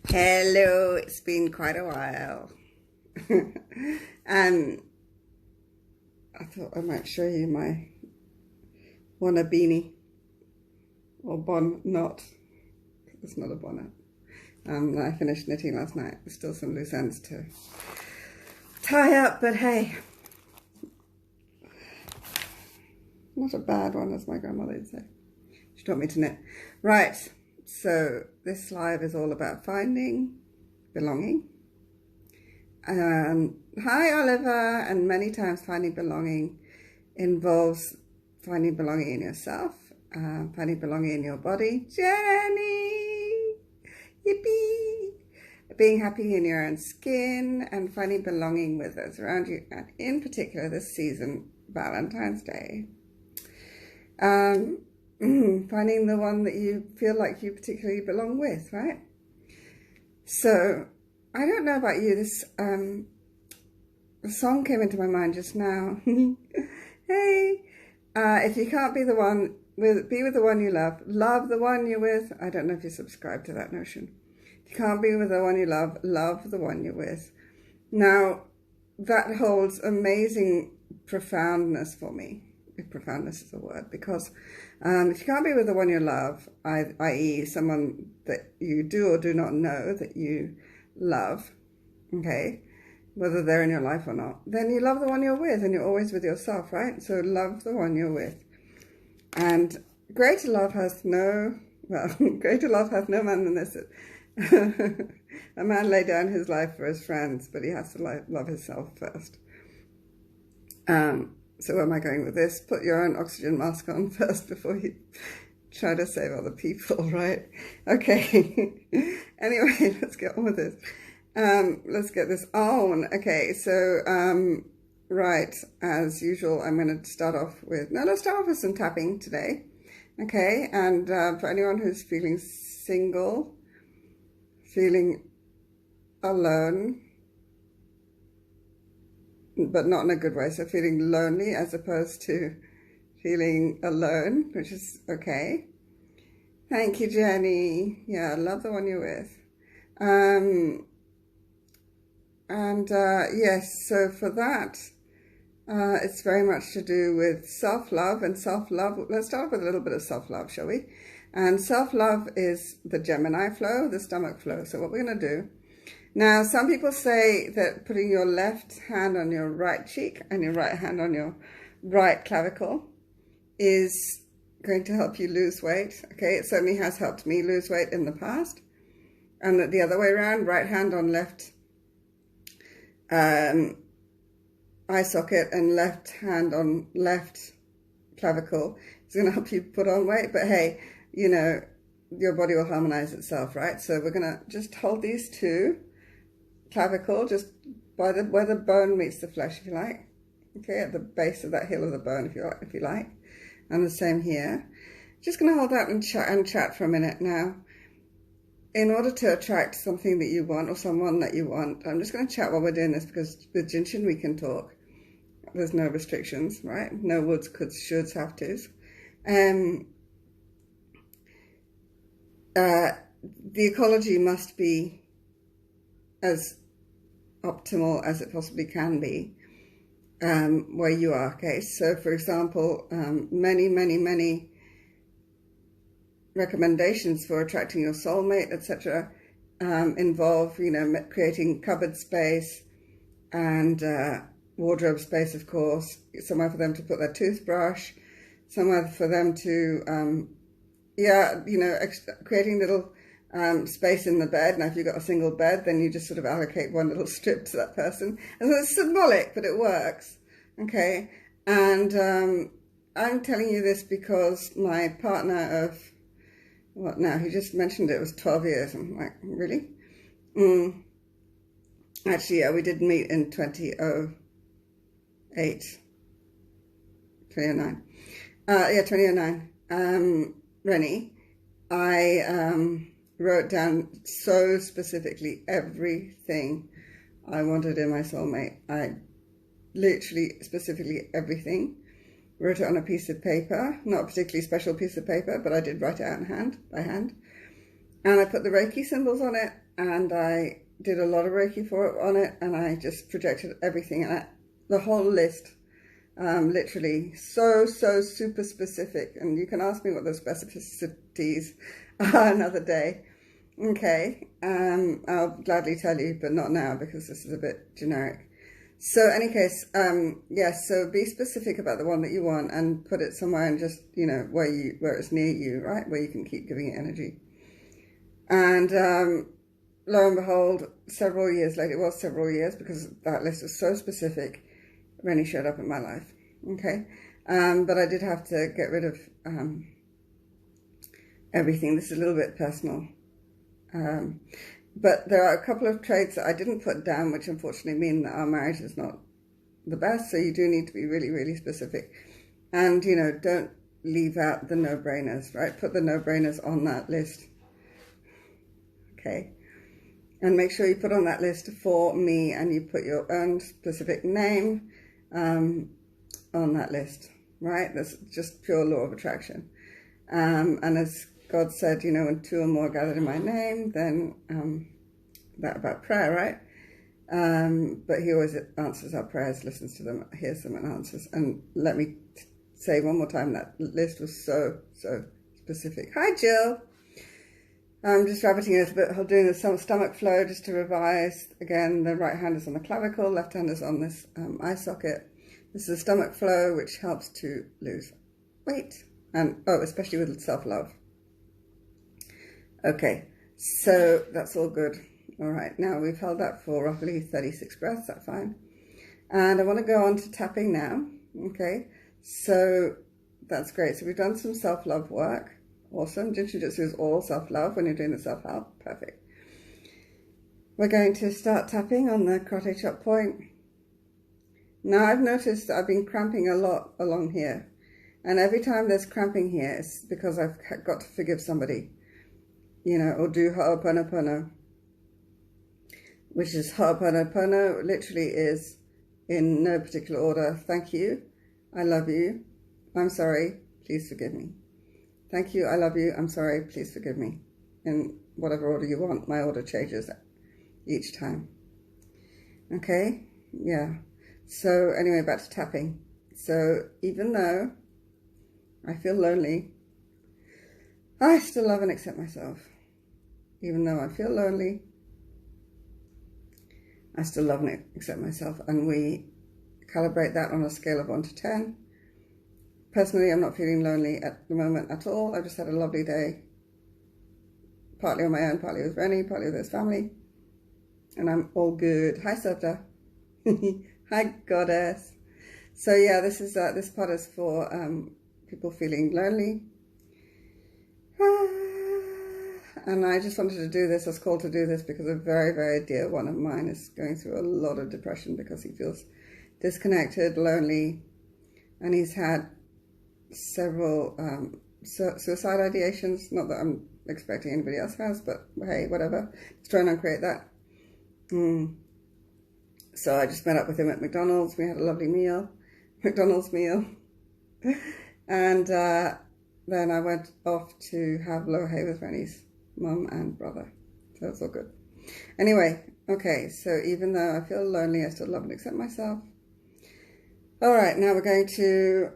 Hello, it's been quite a while. And I thought I might show you my bonnet beanie, or bon not. It's not a bonnet. I finished knitting last night. There's still some loose ends to tie up, but hey, not a bad one, as my grandmother would say. She taught me to knit. Right, so this live is all about finding belonging. Hi Oliver, and many times finding belonging involves finding belonging in yourself, finding belonging in your body. Jenny! Yippee! Being happy in your own skin and finding belonging with those around you, and in particular this season, Valentine's Day. Finding the one that you feel like you particularly belong with, right? So, I don't know about you, this song came into my mind just now. Hey, if you can't be the one, be with the one you love. Love the one you're with. I don't know if you subscribe to that notion. If you can't be with the one you love, love the one you're with. Now, that holds amazing profoundness for me, if profoundness is a word, because if you can't be with the one you love, i.e. someone that you do or do not know that you love, okay, whether they're in your life or not, then you love the one you're with, and you're always with yourself, right? So love the one you're with. And greater love hath no man than this. A man lay down his life for his friends, but he has to love himself first. So where am I going with this? Put your own oxygen mask on first before you try to save other people, right? Okay. Anyway, let's get on with this. Let's get this on. Okay, so, right, as usual, I'm going to start off with, let's start off with some tapping today. Okay, and for anyone who's feeling single, feeling alone, but not in a good way, so feeling lonely as opposed to feeling alone, which is okay. Thank you, Jenny. Yeah, I love the one you're with. Yes, so for that, it's very much to do with self-love and self-love. Let's start with a little bit of self-love, shall we? And self-love is the Gemini flow, the stomach flow. So what we're going to do, now some people say that putting your left hand on your right cheek and your right hand on your right clavicle is going to help you lose weight. Okay, it certainly has helped me lose weight in the past. And the other way around, right hand on left eye socket and left hand on left clavicle is going to help you put on weight. But hey, you know, your body will harmonize itself, right? So we're going to just hold these two, clavicle, just by where the bone meets the flesh, if you like. Okay, at the base of that heel of the bone, if you like. And the same here. Just going to hold that and chat for a minute now. In order to attract something that you want or someone that you want, I'm just going to chat while we're doing this, because with Jinshin we can talk. There's no restrictions, right? No woulds, coulds, shoulds, have tos. The ecology must be as optimal as it possibly can be where you are, okay? So, for example, many recommendations for attracting your soulmate, etc., involve, you know, creating cupboard space and wardrobe space, of course, somewhere for them to put their toothbrush, somewhere for them to, creating little space in the bed. Now, if you've got a single bed, then you just sort of allocate one little strip to that person. And so it's symbolic, but it works, okay? And I'm telling you this because my partner of, what now, he just mentioned it was 12 years. I'm like, really? Actually, yeah, we did meet in 2009. 2009. Rennie, I wrote down so specifically everything I wanted in my soulmate. I literally, specifically everything. Wrote it on a piece of paper, not a particularly special piece of paper, but I did write it out by hand. And I put the Reiki symbols on it, and I did a lot of Reiki on it, and I just projected everything, and the whole list, literally so super specific. And you can ask me what those specificities are another day. Okay, I'll gladly tell you, but not now because this is a bit generic. So any case, yes, so be specific about the one that you want and put it somewhere, and just, you know, where it's near you, right? Where you can keep giving it energy. And lo and behold, several years later, it was several years because that list was so specific, Rennie showed up in my life. Okay, but I did have to get rid of everything. This is a little bit personal. But there are a couple of traits that I didn't put down, which unfortunately mean that our marriage is not the best. So you do need to be really, really specific. And, you know, don't leave out the no-brainers, right? Put the no-brainers on that list. Okay. And make sure you put on that list for me, and you put your own specific name on that list, right? That's just pure law of attraction. And as God said, you know, when two or more gathered in my name, then that about prayer, right? But he always answers our prayers, listens to them, hears them, and answers. And let me say one more time, that list was so specific. Hi, Jill. I'm just rabbiting a little bit, doing the stomach flow just to revise. Again, the right hand is on the clavicle, left hand is on this eye socket. This is a stomach flow, which helps to lose weight, and especially with self-love. Okay, so that's all good. All right, now we've held that for roughly 36 breaths, that's fine. And I want to go on to tapping now. Okay, so that's great. So we've done some self-love work. Awesome. Jiu-Jitsu is all self-love when you're doing the self-help. Perfect. We're going to start tapping on the karate chop point. Now I've noticed that I've been cramping a lot along here. And every time there's cramping here, it's because I've got to forgive somebody. You know, or do ho'oponopono, which is ho'oponopono literally is, in no particular order, thank you, I love you, I'm sorry, please forgive me. Thank you, I love you, I'm sorry, please forgive me. In whatever order you want, my order changes each time. Okay, yeah. So anyway, back to tapping. So even though I feel lonely, I still love and accept myself. Even though I feel lonely, I still love and accept myself. And we calibrate that on a scale of 1 to 10. Personally, I'm not feeling lonely at the moment at all. I just had a lovely day, partly on my own, partly with Rennie, partly with his family. And I'm all good. Hi, Sabda. Hi, Goddess. So yeah, this part is for people feeling lonely. And I just wanted to do this, I was called to do this because a very, very dear one of mine is going through a lot of depression because he feels disconnected, lonely, and he's had several suicide ideations. Not that I'm expecting anybody else has, but hey, whatever. Let's try and uncreate that. So I just met up with him at McDonald's. We had a lovely meal, McDonald's meal. And then I went off to have lohe with Rennie's mum and brother. So it's all good. Anyway, okay, so even though I feel lonely, I still love and accept myself. All right, now we're going to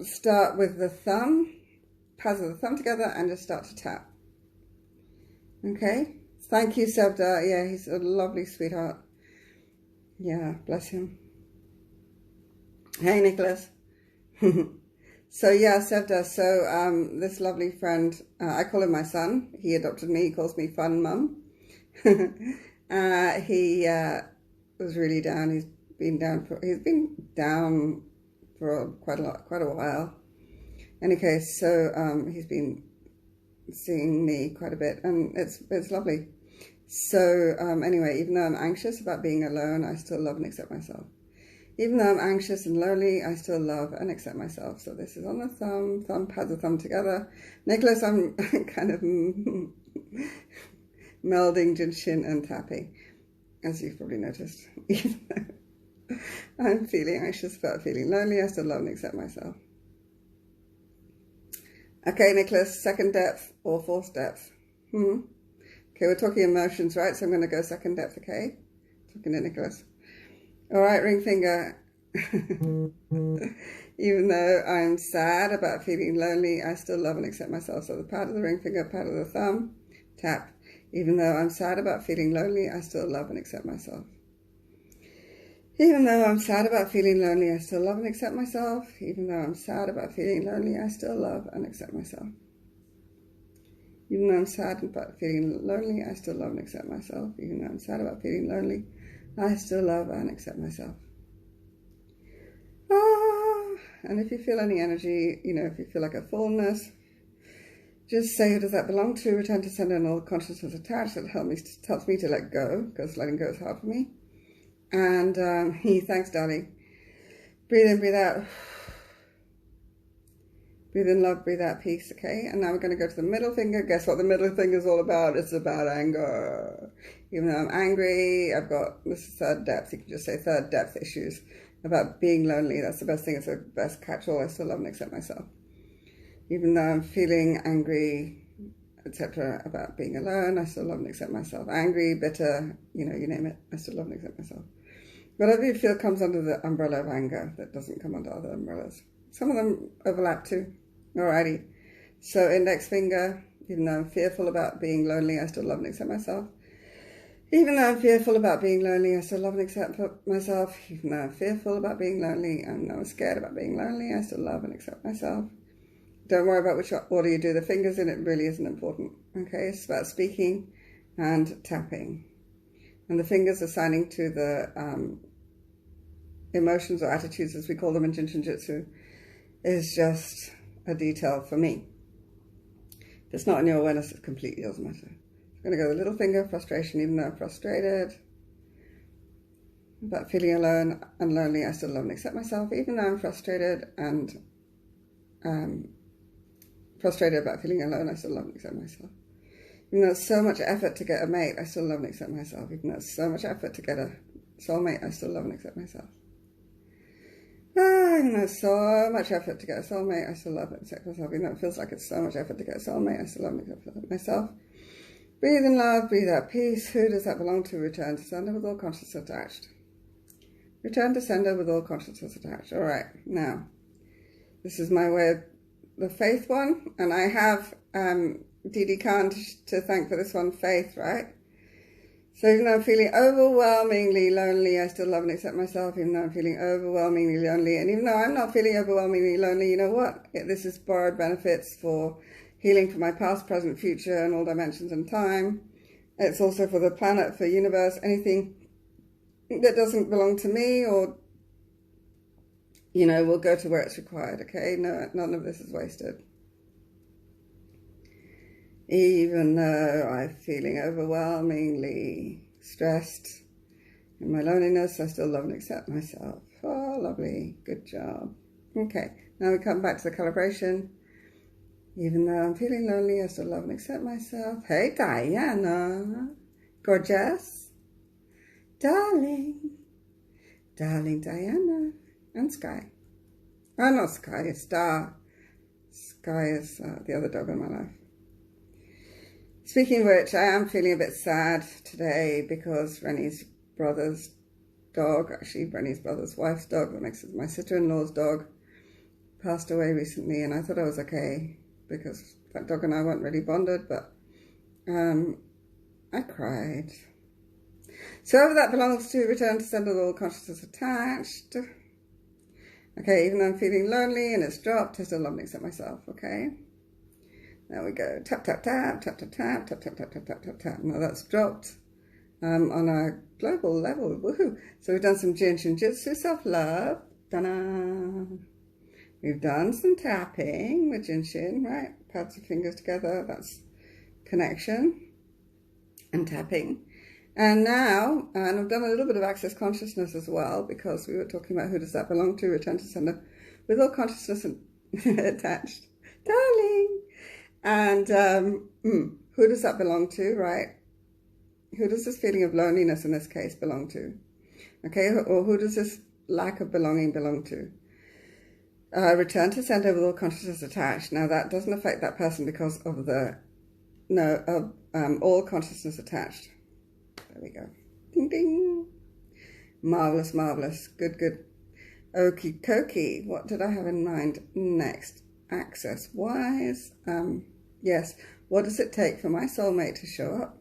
start with the thumb, pads of the thumb together, and just start to tap. Okay, thank you, Sebda. Yeah, he's a lovely sweetheart. Yeah, bless him. Hey, Nicholas. So yeah, Sevda, so this lovely friend, I call him my son. He adopted me, he calls me Fun Mum. He was really down. He's been down for quite a while. Any case, so he's been seeing me quite a bit, and it's lovely. So anyway, even though I'm anxious about being alone, I still love and accept myself. Even though I'm anxious and lonely, I still love and accept myself. So this is on the thumb, pads the thumb together. Nicholas, I'm kind of melding Jinshin and tapping, as you've probably noticed. Even though I'm feeling anxious about feeling lonely, I still love and accept myself. Okay, Nicholas, second depth or fourth depth? Okay, we're talking emotions, right? So I'm going to go second depth, okay? Talking to Nicholas. All right, ring finger. Even though I'm sad about feeling lonely, I still love and accept myself. So the part of the ring finger, part of the thumb, tap. Even though I'm sad about feeling lonely, I still love and accept myself. Even though I'm sad about feeling lonely, I still love and accept myself. Even though I'm sad about feeling lonely, I still love and accept myself. Even though I'm sad about feeling lonely, I still love and accept myself. Even though I'm sad about feeling lonely, I still love and accept myself. And if you feel any energy, if you feel like a fullness, just say, who does that belong to? Return to sender and all consciousness attached. That helps me to let go, because letting go is hard for me. And thanks, darling. Breathe in, breathe out. Breathe in love, breathe out peace, okay? And now we're going to go to the middle finger. Guess what the middle finger is all about? It's about anger. Even though I'm angry, this is third depth. You can just say third depth issues about being lonely. That's the best thing. It's the best catch-all. I still love and accept myself. Even though I'm feeling angry, etc., about being alone, I still love and accept myself. Angry, bitter, you name it. I still love and accept myself. Whatever you feel comes under the umbrella of anger. That doesn't come under other umbrellas. Some of them overlap too. Alrighty. So index finger, even though I'm fearful about being lonely, I still love and accept myself. Even though I'm fearful about being lonely, I still love and accept myself. Even though I'm fearful about being lonely, and I'm scared about being lonely, I still love and accept myself. Don't worry about which order you do the fingers in. It really isn't important. Okay, it's about speaking and tapping. And the fingers assigning to the emotions or attitudes, as we call them in Jinshin-jutsu, is just a detail for me. If it's not in your awareness, it completely doesn't matter. I'm going to go the little finger, frustration. Even though I'm frustrated about feeling alone and lonely, I still love and accept myself. Even though I'm frustrated and frustrated about feeling alone, I still love and accept myself. Even though it's so much effort to get a mate, I still love and accept myself. Even though it's so much effort to get a soulmate, I still love and accept myself. Even though it's so much effort to get a soulmate, I still love and accept myself. Even though it feels like it's so much effort to get a soulmate, I still love and accept myself. Breathe in love, breathe out peace. Who does that belong to? Return to sender with all consciousness attached. Return to sender with all consciousness attached. All right, now, this is my way of the faith one, and I have Didi Khan to thank for this one, faith, right? So even though I'm feeling overwhelmingly lonely, I still love and accept myself. Even though I'm feeling overwhelmingly lonely, and even though I'm not feeling overwhelmingly lonely, you know what? This is borrowed benefits for healing for my past, present, future, and all dimensions and time. It's also for the planet, for universe, anything that doesn't belong to me or, will go to where it's required, okay? No, none of this is wasted. Even though I'm feeling overwhelmingly stressed in my loneliness, I still love and accept myself. Oh, lovely. Good job. Okay, now we come back to the calibration. Even though I'm feeling lonely, I still love and accept myself. Hey, Diana. Gorgeous. Darling. Darling Diana. And Sky. Oh, not Sky, it's Star. Sky is the other dog in my life. Speaking of which, I am feeling a bit sad today because Rennie's brother's dog, actually Rennie's brother's wife's dog, that makes it my sister-in-law's dog, passed away recently, and I thought I was okay because that dog and I weren't really bonded, but I cried. So whoever that belongs to, return to sender with all consciousness attached. Okay, even though I'm feeling lonely and it's dropped, I still love and accept myself, okay? There we go. Tap, tap, tap, tap, tap, tap, tap, tap, tap, tap, tap, tap, tap. Now that's dropped on a global level. Woohoo! So we've done some Jinshin-jutsu self-love. Ta-da! We've done some tapping with Jinshin, right? Pads of fingers together. That's connection and tapping. And now, and I've done a little bit of access consciousness as well, because we were talking about who does that belong to, return to sender with all consciousness attached. Darling! And who does that belong to, right? Who does this feeling of loneliness in this case belong to? Okay, or who does this lack of belonging belong to? Return to sender with all consciousness attached. Now that doesn't affect that person because of the all consciousness attached. There we go. Ding, ding. Marvelous, marvelous. Good, good. Okie dokie. What did I have in mind next? Access wise. Yes. What does it take for my soulmate to show up?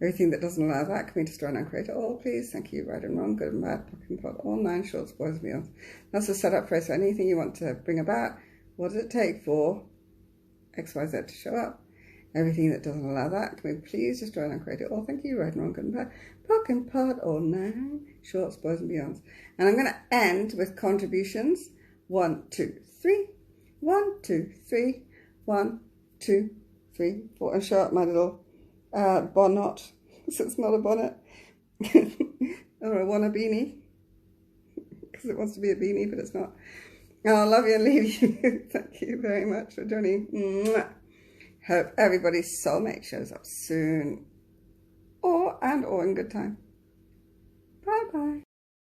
Everything that doesn't allow that, can we destroy and uncreate it all, please? Thank you. Right and wrong, good and bad, pocket and pot, all 9 shorts, boys and beyond. That's a setup phrase for anything you want to bring about. What does it take for XYZ to show up? Everything that doesn't allow that, can we please destroy and uncreate it all? Thank you. Right and wrong, good and bad, pocket and pot, all 9 shorts, boys and beyonds. And I'm going to end with contributions. 1, 2, 3. 1, 2, 3. 1, 2, 3, 4. And show up my little bonnet, so it's not a bonnet, or a wanna beanie, because it wants to be a beanie, but it's not. I love you and leave you. Thank you very much for joining. Mwah. Hope everybody's soulmate shows up soon, or in good time. Bye bye.